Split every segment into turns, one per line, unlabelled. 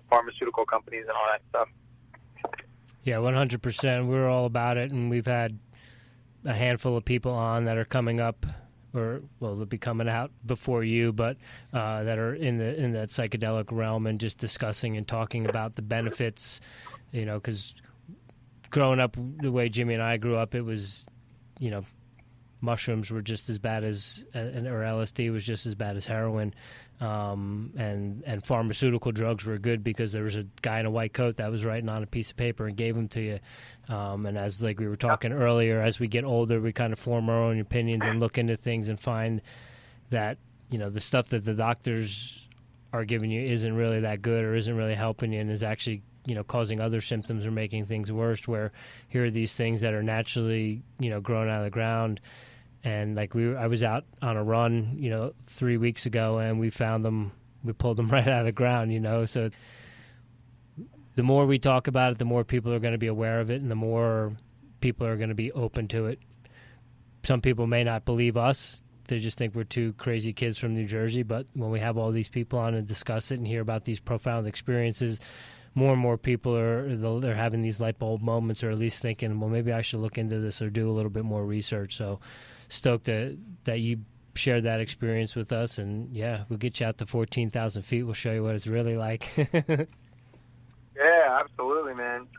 pharmaceutical companies and all that stuff.
Yeah, 100%. We're all about it, and we've had a handful of people on that are coming up, or well, they'll be coming out before you, but that are in that psychedelic realm and just discussing and talking about the benefits. Because growing up the way Jimmy and I grew up, it was, mushrooms were just as bad as, or LSD was just as bad as heroin. And pharmaceutical drugs were good because there was a guy in a white coat that was writing on a piece of paper and gave them to you. And as like we were talking earlier, as we get older, we kind of form our own opinions and look into things and find that, the stuff that the doctors are giving you isn't really that good or isn't really helping you and is actually, causing other symptoms or making things worse, where here are these things that are naturally, growing out of the ground. And like I was out on a run, 3 weeks ago, and we found them. We pulled them right out of the ground, So the more we talk about it, the more people are going to be aware of it, and the more people are going to be open to it. Some people may not believe us; they just think we're two crazy kids from New Jersey. But when we have all these people on and discuss it and hear about these profound experiences, more and more people they're having these light bulb moments, or at least thinking, well, maybe I should look into this or do a little bit more research. So stoked that you shared that experience with us, and yeah, we'll get you out to 14,000 feet. We'll show you what it's really like.
Yeah, absolutely, man.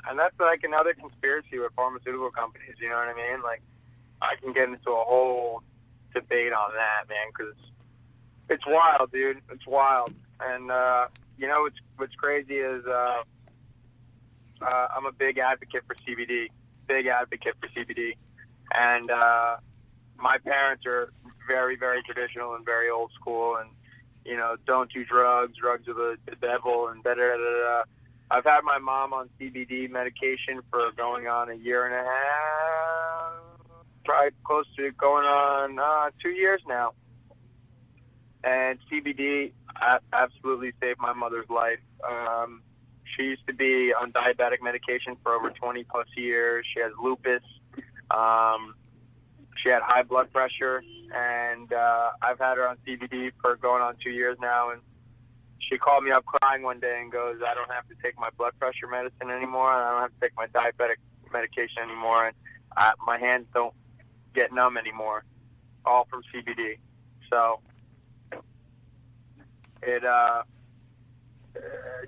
And that's like another conspiracy with pharmaceutical companies. You know what I mean? Like, I can get into a whole debate on that, man, because it's wild, dude. It's wild. And what's crazy is I'm a big advocate for CBD. And my parents are very, very traditional and very old school, and don't do drugs. Drugs are the devil, and da da da da. I've had my mom on CBD medication for going on a year and a half, probably close to going on 2 years now. And CBD absolutely saved my mother's life. She used to be on diabetic medication for over 20 plus years. She has lupus. She had high blood pressure, and I've had her on CBD for going on 2 years now. And she called me up crying one day and goes, I don't have to take my blood pressure medicine anymore, and I don't have to take my diabetic medication anymore, and my hands don't get numb anymore, all from CBD. So it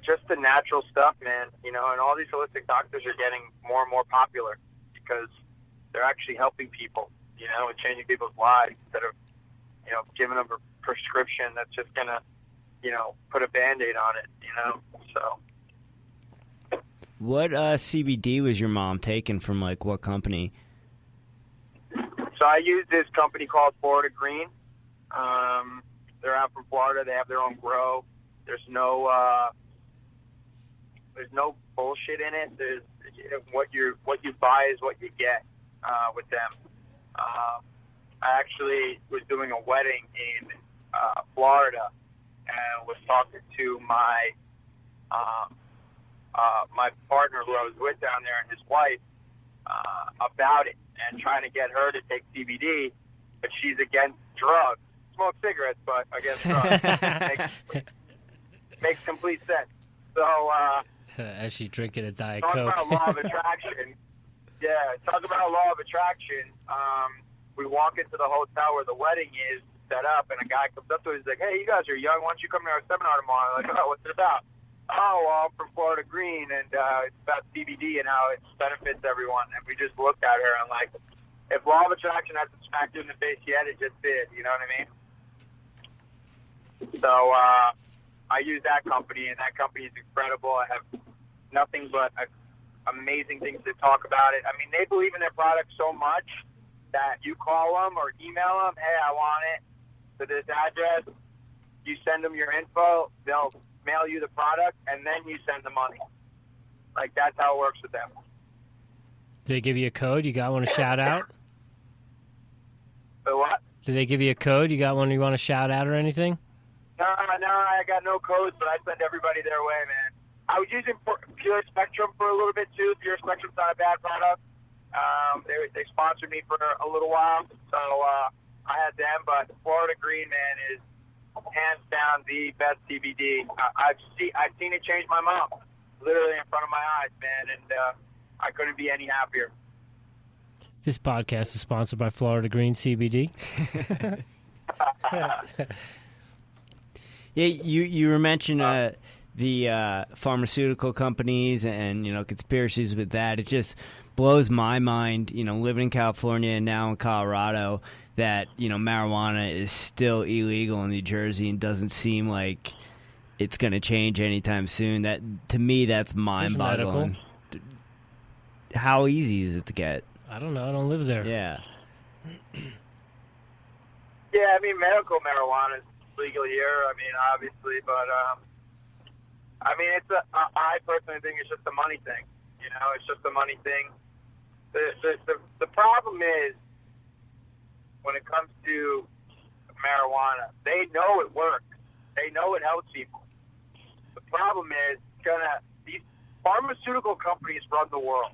just the natural stuff, man, and all these holistic doctors are getting more and more popular because they're actually helping people, and changing people's lives instead of, giving them a prescription that's just going to, put a Band-Aid on it, so.
What CBD was your mom taking from, what company?
So I use this company called Florida Green. They're out from Florida. They have their own grow. There's no bullshit in it. There's what you buy is what you get with them. I actually was doing a wedding in Florida and was talking to my partner who I was with down there and his wife about it and trying to get her to take CBD, but she's against drugs. Smoke cigarettes, but against drugs. makes complete sense. So
as she's drinking a Diet
Coke.
Coke.
Talk about law of attraction. Yeah, talk about law of attraction. We walk into the hotel where the wedding is set up, and a guy comes up to us. He's like, "Hey, you guys are young. Why don't you come to our seminar tomorrow?" I'm like, "Oh, what's it about?" "Oh, well, I'm from Florida Green, and it's about CBD and how it benefits everyone." And we just looked at her and like, if law of attraction hasn't smacked you in the face yet, it just did. You know what I mean? So I use that company, and that company is incredible. I have nothing but amazing things to talk about it. I mean, they believe in their product so much that you call them or email them, "Hey, I want it to this address." You send them your info, they'll mail you the product, and then you send the money. Like, that's how it works with them.
Did they give you a code? You got one to shout out?
The what?
Did they give you a code? You got one you want to shout out or anything?
No, I got no codes, but I send everybody their way, man. I was using Pure Spectrum for a little bit, too. Pure Spectrum's not a bad product. They sponsored me for a little while, so I had them. But Florida Green, man, is hands down the best CBD. I've seen it change my mom, literally in front of my eyes, man, and I couldn't be any happier.
This podcast is sponsored by Florida Green CBD.
Yeah, you were mentioning the pharmaceutical companies and conspiracies with that. It just blows my mind, living in California and now in Colorado, that marijuana is still illegal in New Jersey and doesn't seem like it's going to change anytime soon. That, to me, that's mind-boggling. How easy is it to get?
I don't know. I don't live there.
Yeah.
Yeah, I mean, medical marijuana is legal here. I mean, obviously, but I mean, I personally think it's just a money thing. It's just a money thing. The problem is, when it comes to marijuana, they know it works. They know it helps people. The problem is, these pharmaceutical companies run the world.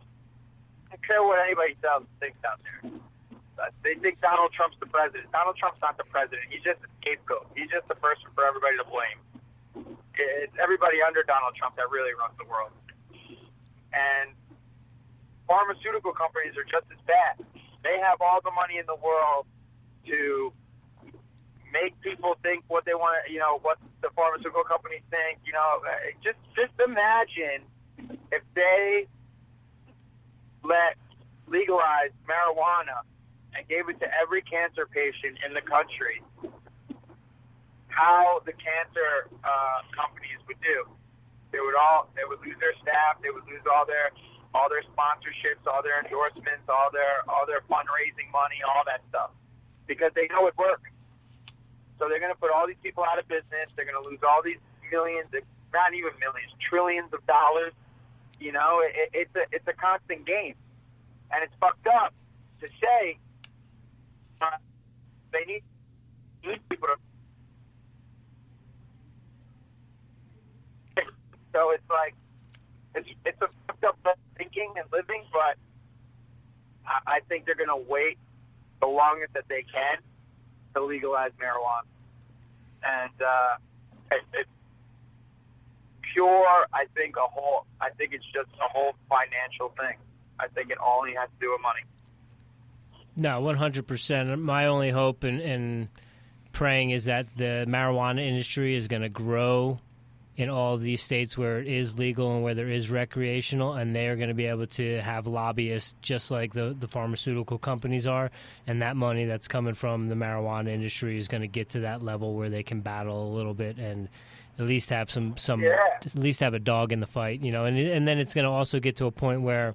I don't care what anybody thinks out there. They think Donald Trump's the president. Donald Trump's not the president. He's just a scapegoat. He's just the person for everybody to blame. It's everybody under Donald Trump that really runs the world. And pharmaceutical companies are just as bad. They have all the money in the world to make people think what they want to, what the pharmaceutical companies think. Just imagine if they legalized marijuana and gave it to every cancer patient in the country, how the cancer companies would do. They would lose their staff. They would lose all their sponsorships, all their endorsements, all their fundraising money, all that stuff, because they know it works. So they're going to put all these people out of business. They're going to lose all these millions, not even millions, trillions of dollars. It's a constant game, and it's fucked up to say they need people to. So it's like it's a fucked up thinking and living, but I think they're going to wait the longest that they can to legalize marijuana, and it's pure. I think it's just a whole financial thing. I think it only has to do with money.
No, 100%. My only hope and praying is that the marijuana industry is going to grow in all of these states where it is legal and where there is recreational, and they are going to be able to have lobbyists just like the pharmaceutical companies are, and that money that's coming from the marijuana industry is going to get to that level where they can battle a little bit and at least have at least have a dog in the fight, and then it's going to also get to a point where,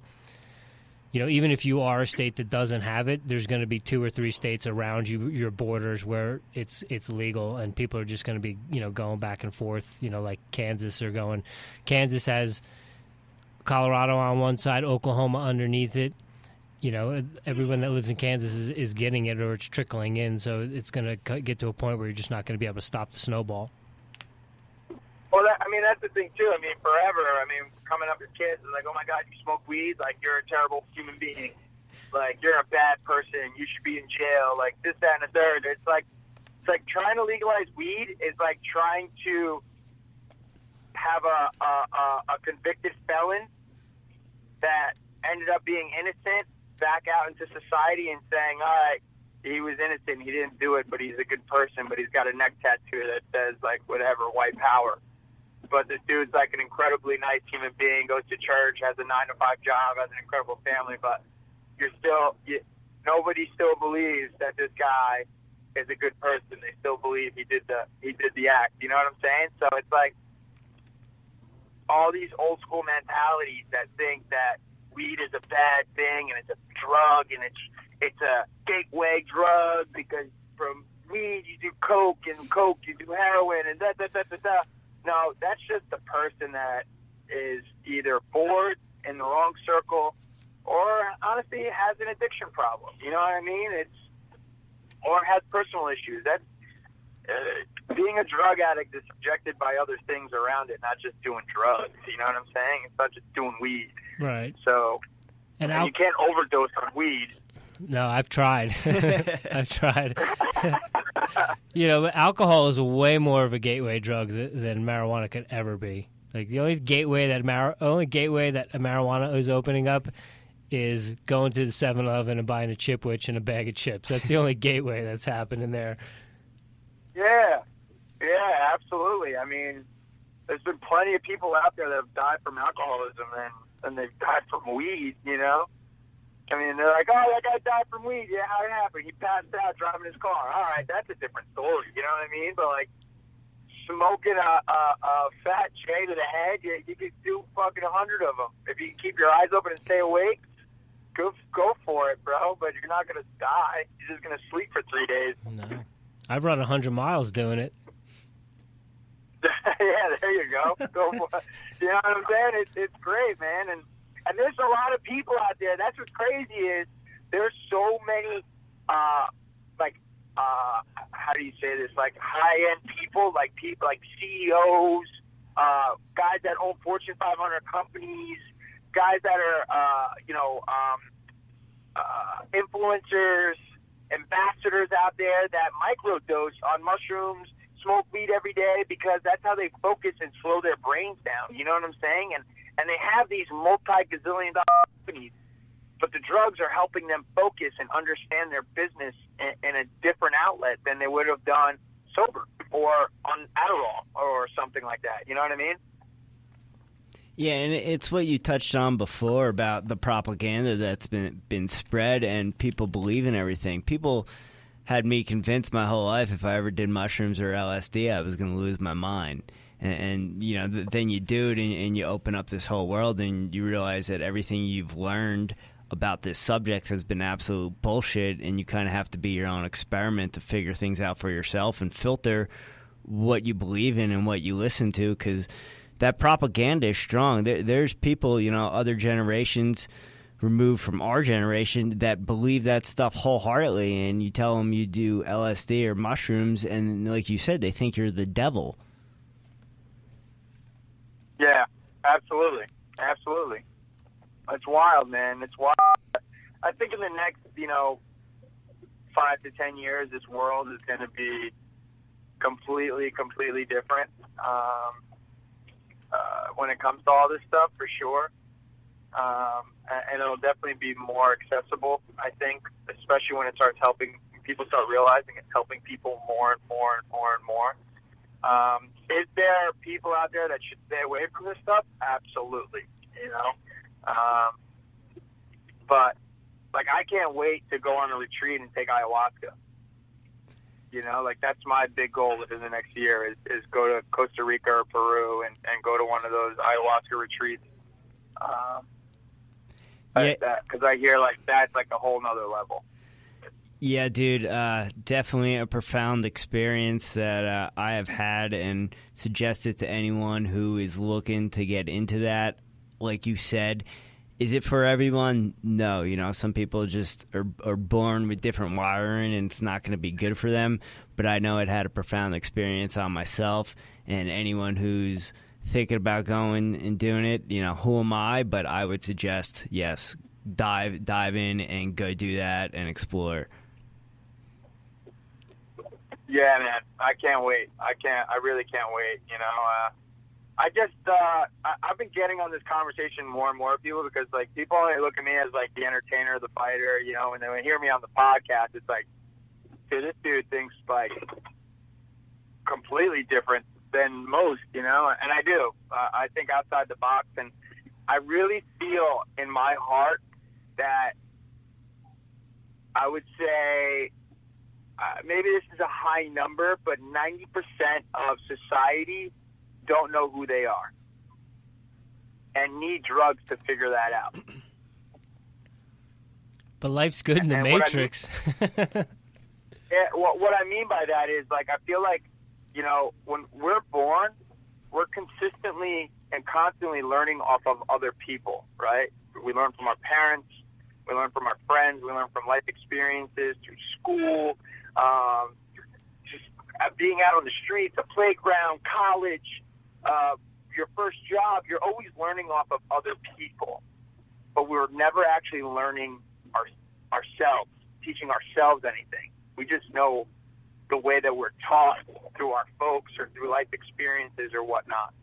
even if you are a state that doesn't have it, there's going to be 2 or 3 states around your borders where it's legal, and people are just going to be, going back and forth, like Kansas are going. Kansas has Colorado on one side, Oklahoma underneath it. Everyone that lives in Kansas is getting it, or it's trickling in, so it's going to get to a point where you're just not going to be able to stop the snowball.
Well, that's the thing, too. Forever, coming up as kids, it's like, oh, my God, you smoke weed? Like, you're a terrible human being. Like, you're a bad person. You should be in jail. Like, this, that, and the third. It's like trying to legalize weed is like trying to have a convicted felon that ended up being innocent back out into society and saying, all right, he was innocent, he didn't do it, but he's a good person, but he's got a neck tattoo that says, like, whatever, white power. But this dude's like an incredibly nice human being, goes to church, has a 9-to-5 job, has an incredible family, but nobody still believes that this guy is a good person. They still believe he did the act. You know what I'm saying? So it's like all these old school mentalities that think that weed is a bad thing and it's a drug and it's a gateway drug because from weed you do coke and coke you do heroin and da. No, that's just the person that is either bored in the wrong circle or honestly has an addiction problem. You know what I mean? Or has personal issues. That's being a drug addict is subjected by other things around it, not just doing drugs. You know what I'm saying? It's not just doing weed.
Right.
So, and you can't overdose on weed.
No, I've tried. I've tried. You know, alcohol is way more of a gateway drug than marijuana could ever be. Like the only gateway that a marijuana is opening up is going to the 7-Eleven and buying a Chipwich and a bag of chips. That's the only gateway that's happening there.
Yeah, absolutely. I mean, there's been plenty of people out there that have died from alcoholism and they've died from weed, you know? I mean, they're like, oh, that guy died from weed. Yeah, how it happened? He passed out driving his car. All right, that's a different story, you know what I mean? But, like, smoking a fat J to the head, you could do fucking 100 of them. If you can keep your eyes open and stay awake, go for it, bro. But you're not going to die. You're just going to sleep for 3 days.
No. I've run 100 miles doing it.
Yeah, there you go. Go for it. You know what I'm saying? It's great, man. And there's a lot of people out there. That's what's crazy is there's so many, how do you say this? Like high-end people, like CEOs, guys that own Fortune 500 companies, guys that are, influencers, ambassadors out there that microdose on mushrooms, smoke weed every day because that's how they focus and slow their brains down. You know what I'm saying? And they have these multi-gazillion-dollar companies, but the drugs are helping them focus and understand their business in a different outlet than they would have done sober or on Adderall or something like that. You know what I mean?
Yeah, and it's what you touched on before about the propaganda that's been spread and people believe in everything. People had me convinced my whole life if I ever did mushrooms or LSD, I was going to lose my mind. And you know, then you do it and you open up this whole world and you realize that everything you've learned about this subject has been absolute bullshit, and you kind of have to be your own experiment to figure things out for yourself and filter what you believe in and what you listen to, because that propaganda is strong. There's people, you know, other generations removed from our generation that believe that stuff wholeheartedly, and you tell them you do LSD or mushrooms, and like you said, they think you're the devil.
Yeah, absolutely. It's wild, man. It's wild. I think in the next, 5 to 10 years, this world is going to be completely different when it comes to all this stuff, for sure. And it'll definitely be more accessible, I think, especially when it starts helping people start realizing it's helping people more and more and more and more. Is there people out there that should stay away from this stuff? Absolutely, but, like, I can't wait to go on a retreat and take ayahuasca. That's my big goal within the next year is go to Costa Rica or Peru and go to one of those ayahuasca retreats. Because I hear, that's, a whole nother level.
Yeah, dude, definitely a profound experience that I have had, and suggest it to anyone who is looking to get into that. Like you said, is it for everyone? No, some people just are born with different wiring, and it's not going to be good for them. But I know it had a profound experience on myself, and anyone who's thinking about going and doing it, who am I? But I would suggest, yes, dive in and go do that and explore.
Yeah, man, I can't wait. I really can't wait. I've been getting on this conversation more and more with people because, people only look at me as, the entertainer, the fighter, and then when they hear me on the podcast, it's like, dude, this dude thinks, completely different than most, and I do. I think outside the box, and I really feel in my heart that I would say maybe this is a high number, but 90% of society don't know who they are and need drugs to figure that out.
But life's good in the Matrix.
What I mean by that is, I feel like, when we're born, we're consistently and constantly learning off of other people, right? We learn from our parents, we learn from our friends, we learn from life experiences, through school, just being out on the streets, a playground, college, your first job. You're always learning off of other people, but we're never actually learning ourselves, teaching ourselves anything. We just know the way that we're taught through our folks or through life experiences or whatnot.